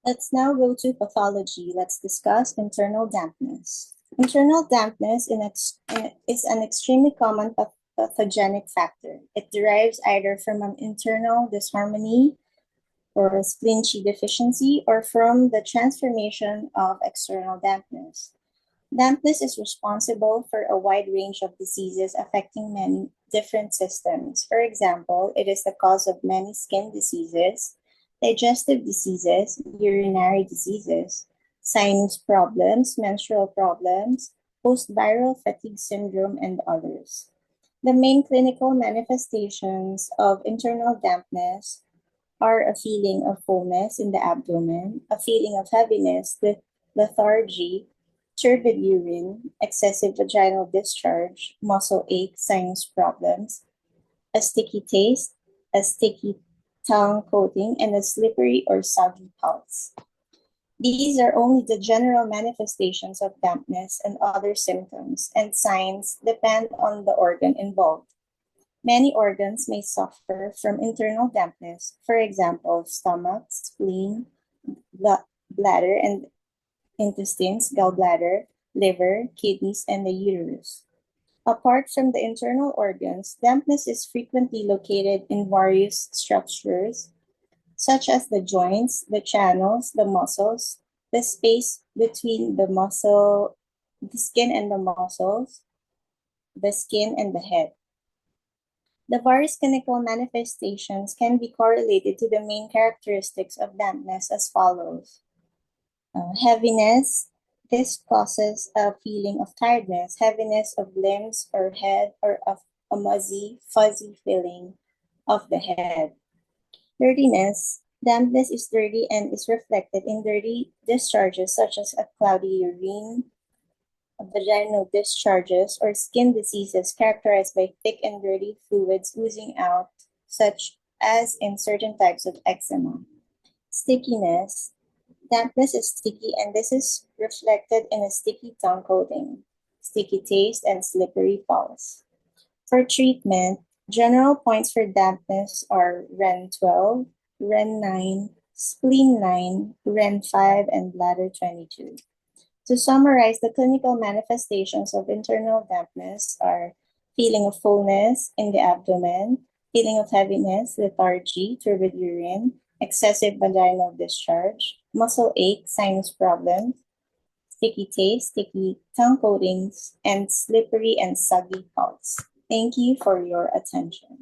Let's now go to pathology. Let's discuss internal dampness. Internal dampness is an extremely common pathogenic factor. It derives either from an internal disharmony or a spleen Qi deficiency or from the transformation of external dampness. Dampness is responsible for a wide range of diseases affecting many different systems. For example, it is the cause of many skin diseases, digestive diseases, urinary diseases, sinus problems, menstrual problems, post-viral fatigue syndrome, and others. The main clinical manifestations of internal dampness are a feeling of fullness in the abdomen, a feeling of heaviness, lethargy, turbid urine, excessive vaginal discharge, muscle ache, sinus problems, a sticky taste, a sticky tongue coating, and a slippery or soggy pulse. These are only the general manifestations of dampness, and other symptoms and signs depend on the organ involved. Many organs may suffer from internal dampness, for example, stomach, spleen, bladder and intestines, gallbladder, liver, kidneys, and the uterus. Apart from the internal organs, dampness is frequently located in various structures, such as the joints, the channels, the muscles, the space between the skin and the muscles, the skin and the head. The various clinical manifestations can be correlated to the main characteristics of dampness as follows. Heaviness. This causes a feeling of tiredness, heaviness of limbs or head, or of a muzzy, fuzzy feeling of the head. Dirtiness. Dampness is dirty and is reflected in dirty discharges such as a cloudy urine, vaginal discharges, or skin diseases characterized by thick and dirty fluids oozing out, such as in certain types of eczema. Stickiness. Dampness is sticky, and this is reflected in a sticky tongue coating, sticky taste, and slippery pulse. For treatment, general points for dampness are REN 12, REN 9, spleen 9, REN 5, and bladder 22. To summarize, the clinical manifestations of internal dampness are feeling of fullness in the abdomen, feeling of heaviness, lethargy, turbid urine, excessive vaginal discharge, muscle ache, sinus problems, sticky taste, sticky tongue coatings, and slippery and soggy pulse. Thank you for your attention.